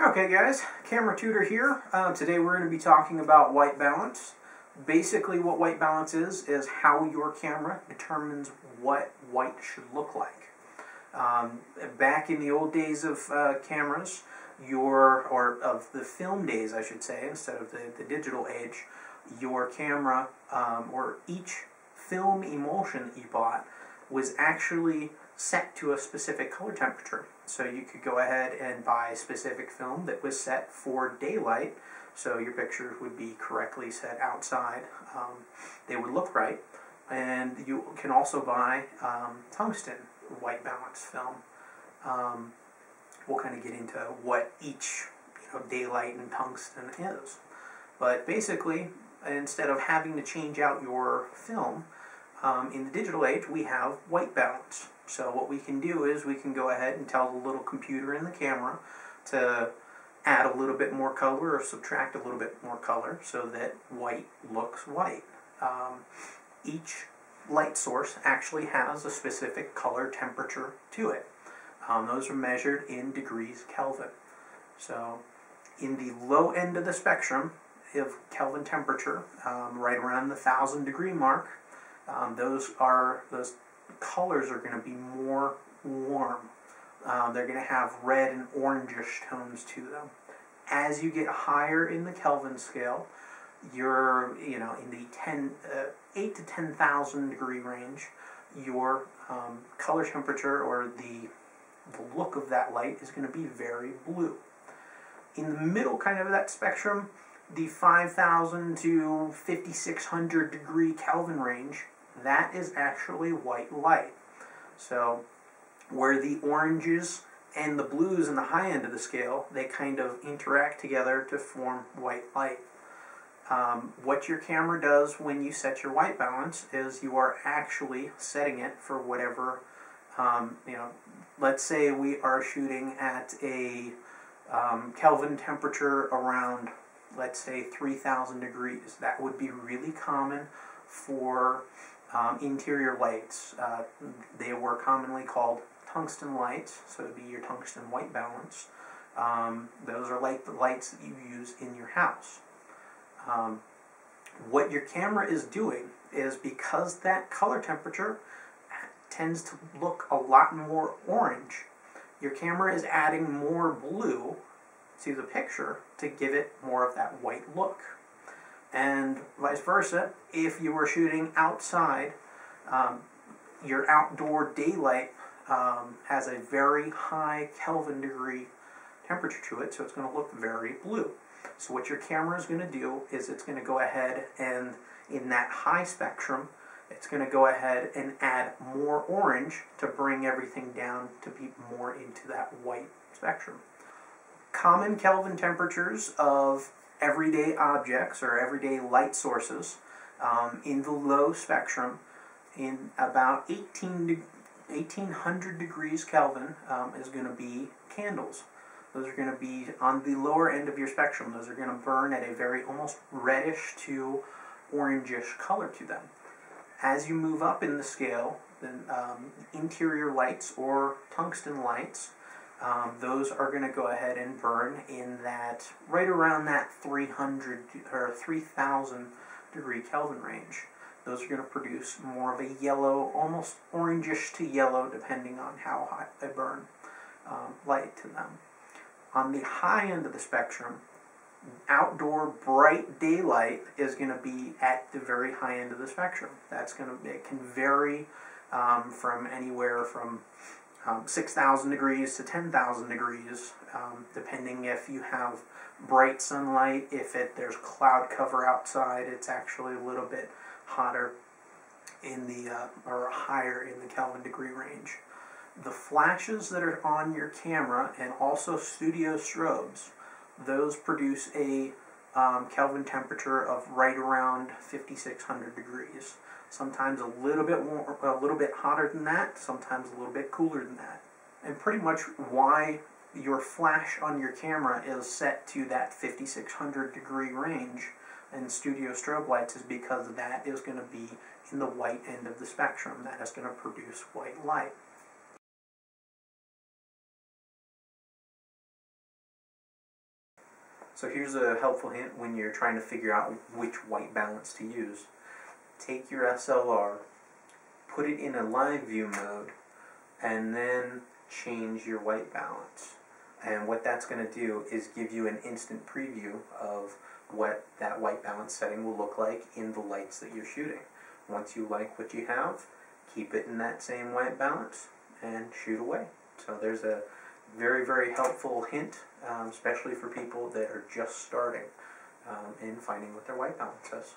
Okay guys, Camera Tutor here. Today we're going to be talking about white balance. Basically what white balance is how your camera determines what white should look like. Back in the old days of cameras, or of the film days I should say, instead of the digital age, your camera, or each film emulsion that you bought, was actually set to a specific color temperature. So you could go ahead and buy a specific film that was set for daylight, so your pictures would be correctly set outside. They would look right. And you can also buy tungsten white balance film. We'll kind of get into what each daylight and tungsten is. But basically, instead of having to change out your film, in the digital age, we have white balance. So what we can do is we can go ahead and tell the little computer in the camera to add a little bit more color or subtract a little bit more color so that white looks white. Each light source actually has a specific color temperature to it. Those are measured in degrees Kelvin. So in the low end of the spectrum of Kelvin temperature, right around the 1,000-degree mark, those colors are going to be more warm. They're going to have red and orangish tones to them. As you get higher in the Kelvin scale, you're in the 8 to 10,000 degree range. Your color temperature, or the look of that light, is going to be very blue. In the middle kind of that spectrum, the 5,000 to 5,600 degree Kelvin range, that is actually white light. So where the oranges and the blues in the high end of the scale, they kind of interact together to form white light. What your camera does when you set your white balance is you are actually setting it for whatever, let's say we are shooting at a Kelvin temperature around, let's say, 3,000 degrees. That would be really common for interior lights. They were commonly called tungsten lights, so it would be your tungsten white balance. Those are like the lights that you use in your house. What your camera is doing is, because that color temperature tends to look a lot more orange, your camera is adding more blue to the picture to give it more of that white look. And vice versa, if you were shooting outside, your outdoor daylight has a very high Kelvin degree temperature to it, so it's going to look very blue. So what your camera is going to do is it's going to go ahead and, in that high spectrum, it's going to go ahead and add more orange to bring everything down to be more into that white spectrum. Common Kelvin temperatures of everyday objects or everyday light sources in the low spectrum, in about 1800 degrees Kelvin, is going to be candles. Those are going to be on the lower end of your spectrum. Those are going to burn at a very almost reddish to orangish color to them. As you move up in the scale, then interior lights or tungsten lights, those are going to go ahead and burn in that, right around that 300 or 3,000 degree Kelvin range. Those are going to produce more of a yellow, almost orangish to yellow, depending on how hot they burn, light to them. On the high end of the spectrum, outdoor bright daylight is going to be at the very high end of the spectrum. It can vary from anywhere from 6,000 degrees to 10,000 degrees, depending if you have bright sunlight. If there's cloud cover outside, it's actually a little bit hotter in the or higher in the Kelvin degree range. The flashes that are on your camera, and also studio strobes, those produce a Kelvin temperature of right around 5,600 degrees. Sometimes a little bit hotter than that, sometimes a little bit cooler than that. And pretty much why your flash on your camera is set to that 5,600 degree range in studio strobe lights is because that is going to be in the white end of the spectrum. That is going to produce white light. So here's a helpful hint when you're trying to figure out which white balance to use. Take your SLR, put it in a live view mode, and then change your white balance. And what that's going to do is give you an instant preview of what that white balance setting will look like in the lights that you're shooting. Once you like what you have, keep it in that same white balance and shoot away. So there's a very, very helpful hint, especially for people that are just starting in finding what their white balance is.